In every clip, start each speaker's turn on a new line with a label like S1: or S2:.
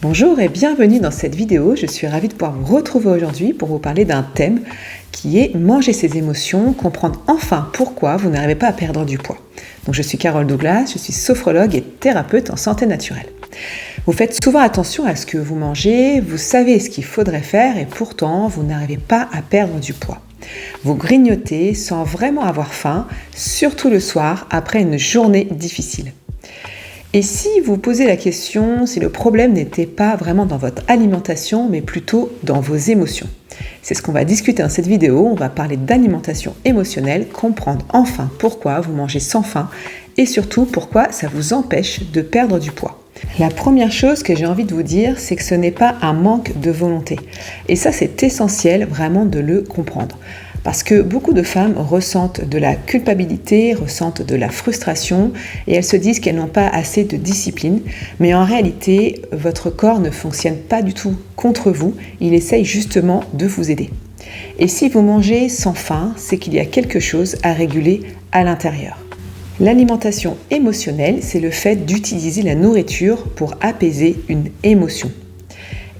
S1: Bonjour et bienvenue dans cette vidéo. Je suis ravie de pouvoir vous retrouver aujourd'hui pour vous parler d'un thème qui est manger ses émotions, comprendre enfin pourquoi vous n'arrivez pas à perdre du poids. Donc je suis Carole Douglas, je suis sophrologue et thérapeute en santé naturelle. Vous faites souvent attention à ce que vous mangez, vous savez ce qu'il faudrait faire et pourtant vous n'arrivez pas à perdre du poids. Vous grignotez sans vraiment avoir faim, surtout le soir après une journée difficile. Et si vous posez la question si le problème n'était pas vraiment dans votre alimentation, mais plutôt dans vos émotions. C'est ce qu'on va discuter dans cette vidéo. On va parler d'alimentation émotionnelle, comprendre enfin pourquoi vous mangez sans faim et surtout pourquoi ça vous empêche de perdre du poids. La première chose que j'ai envie de vous dire, c'est que ce n'est pas un manque de volonté. Et ça, c'est essentiel vraiment de le comprendre. Parce que beaucoup de femmes ressentent de la culpabilité, ressentent de la frustration et elles se disent qu'elles n'ont pas assez de discipline. Mais en réalité, votre corps ne fonctionne pas du tout contre vous, il essaye justement de vous aider. Et si vous mangez sans faim, c'est qu'il y a quelque chose à réguler à l'intérieur. L'alimentation émotionnelle, c'est le fait d'utiliser la nourriture pour apaiser une émotion.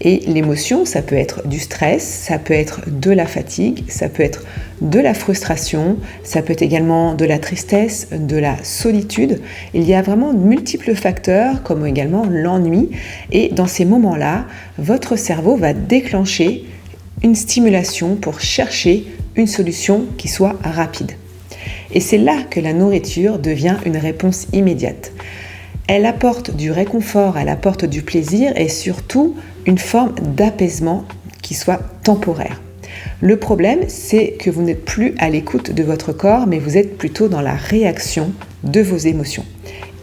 S1: Et l'émotion, ça peut être du stress, ça peut être de la fatigue, ça peut être de la frustration, ça peut être également de la tristesse, de la solitude. Il y a vraiment multiples facteurs, comme également l'ennui. Et dans ces moments-là, votre cerveau va déclencher une stimulation pour chercher une solution qui soit rapide. Et c'est là que la nourriture devient une réponse immédiate. Elle apporte du réconfort, elle apporte du plaisir et surtout une forme d'apaisement qui soit temporaire. Le problème, c'est que vous n'êtes plus à l'écoute de votre corps, mais vous êtes plutôt dans la réaction de vos émotions.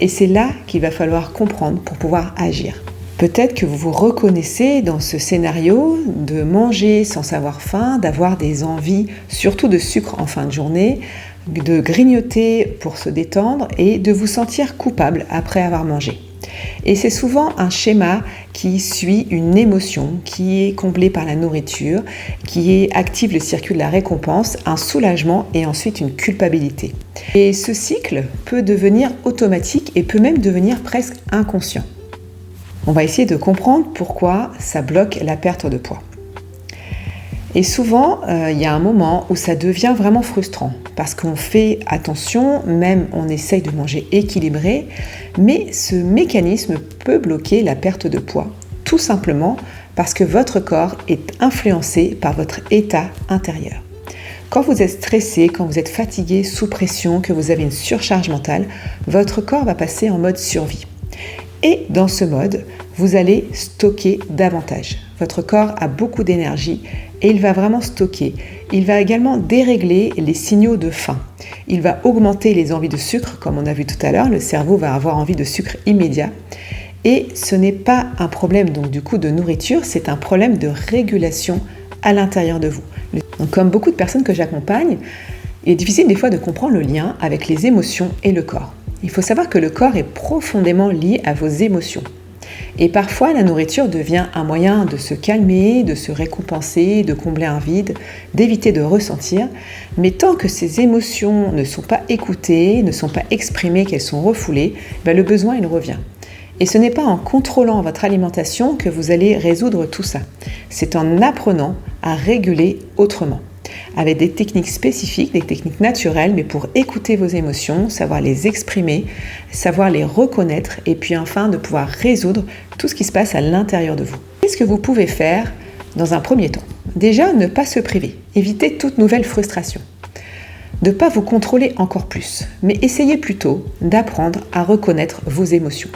S1: Et c'est là qu'il va falloir comprendre pour pouvoir agir. Peut-être que vous vous reconnaissez dans ce scénario de manger sans avoir faim, d'avoir des envies, surtout de sucre en fin de journée, de grignoter pour se détendre et de vous sentir coupable après avoir mangé. Et c'est souvent un schéma qui suit une émotion, qui est comblée par la nourriture, qui active le circuit de la récompense, un soulagement et ensuite une culpabilité. Et ce cycle peut devenir automatique et peut même devenir presque inconscient. On va essayer de comprendre pourquoi ça bloque la perte de poids. Et souvent, il y a un moment où ça devient vraiment frustrant parce qu'on fait attention, même on essaye de manger équilibré, mais ce mécanisme peut bloquer la perte de poids, tout simplement parce que votre corps est influencé par votre état intérieur. Quand vous êtes stressé, quand vous êtes fatigué, sous pression, que vous avez une surcharge mentale, votre corps va passer en mode survie. Et dans ce mode, vous allez stocker davantage. Votre corps a beaucoup d'énergie et il va vraiment stocker. Il va également dérégler les signaux de faim. Il va augmenter les envies de sucre, comme on a vu tout à l'heure. Le cerveau va avoir envie de sucre immédiat. Et ce n'est pas un problème donc du coup de nourriture, c'est un problème de régulation à l'intérieur de vous. Donc, comme beaucoup de personnes que j'accompagne, il est difficile des fois de comprendre le lien avec les émotions et le corps. Il faut savoir que le corps est profondément lié à vos émotions. Et parfois, la nourriture devient un moyen de se calmer, de se récompenser, de combler un vide, d'éviter de ressentir. Mais tant que ces émotions ne sont pas écoutées, ne sont pas exprimées, qu'elles sont refoulées, le besoin, il revient. Et ce n'est pas en contrôlant votre alimentation que vous allez résoudre tout ça. C'est en apprenant à réguler autrement, avec des techniques spécifiques, des techniques naturelles, mais pour écouter vos émotions, savoir les exprimer, savoir les reconnaître, et puis enfin de pouvoir résoudre tout ce qui se passe à l'intérieur de vous. Qu'est-ce que vous pouvez faire dans un premier temps ? Déjà, ne pas se priver, éviter toute nouvelle frustration. De ne pas vous contrôler encore plus, mais essayez plutôt d'apprendre à reconnaître vos émotions.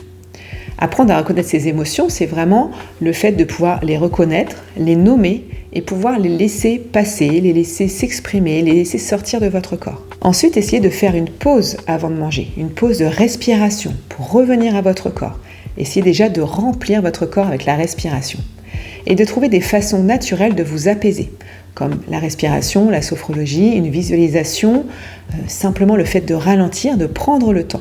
S1: Apprendre à reconnaître ses émotions, c'est vraiment le fait de pouvoir les reconnaître, les nommer et pouvoir les laisser passer, les laisser s'exprimer, les laisser sortir de votre corps. Ensuite, essayez de faire une pause avant de manger, une pause de respiration pour revenir à votre corps. Essayez déjà de remplir votre corps avec la respiration et de trouver des façons naturelles de vous apaiser, comme la respiration, la sophrologie, une visualisation, simplement le fait de ralentir, de prendre le temps.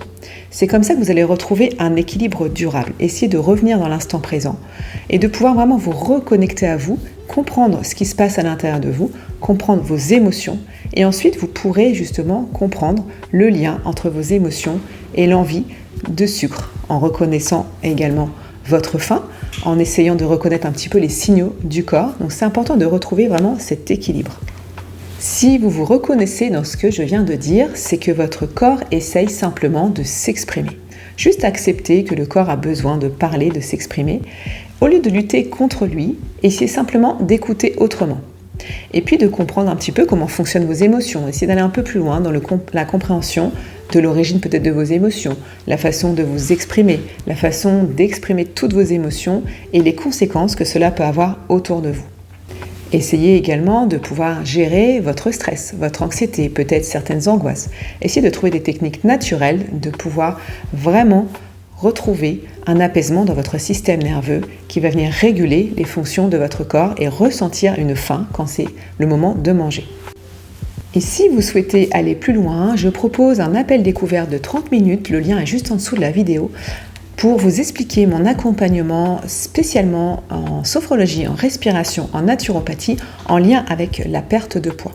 S1: C'est comme ça que vous allez retrouver un équilibre durable. Essayez de revenir dans l'instant présent et de pouvoir vraiment vous reconnecter à vous, comprendre ce qui se passe à l'intérieur de vous, comprendre vos émotions et ensuite vous pourrez justement comprendre le lien entre vos émotions et l'envie de sucre en reconnaissant également votre faim, en essayant de reconnaître un petit peu les signaux du corps. Donc c'est important de retrouver vraiment cet équilibre. Si vous vous reconnaissez dans ce que je viens de dire, c'est que votre corps essaye simplement de s'exprimer. Juste accepter que le corps a besoin de parler, de s'exprimer, au lieu de lutter contre lui, essayez simplement d'écouter autrement. Et puis de comprendre un petit peu comment fonctionnent vos émotions, essayez d'aller un peu plus loin dans la compréhension de l'origine peut-être de vos émotions, la façon de vous exprimer, la façon d'exprimer toutes vos émotions et les conséquences que cela peut avoir autour de vous. Essayez également de pouvoir gérer votre stress, votre anxiété, peut-être certaines angoisses. Essayez de trouver des techniques naturelles de pouvoir vraiment retrouver un apaisement dans votre système nerveux qui va venir réguler les fonctions de votre corps et ressentir une faim quand c'est le moment de manger. Et si vous souhaitez aller plus loin, je propose un appel découverte de 30 minutes, le lien est juste en dessous de la vidéo, pour vous expliquer mon accompagnement spécialement en sophrologie, en respiration, en naturopathie, en lien avec la perte de poids.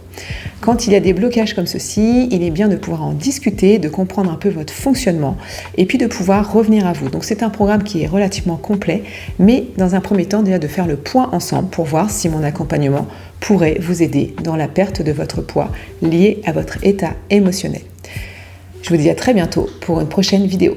S1: Quand il y a des blocages comme ceci, il est bien de pouvoir en discuter, de comprendre un peu votre fonctionnement et puis de pouvoir revenir à vous. Donc c'est un programme qui est relativement complet, mais dans un premier temps déjà de faire le point ensemble pour voir si mon accompagnement pourrait vous aider dans la perte de votre poids lié à votre état émotionnel. Je vous dis à très bientôt pour une prochaine vidéo.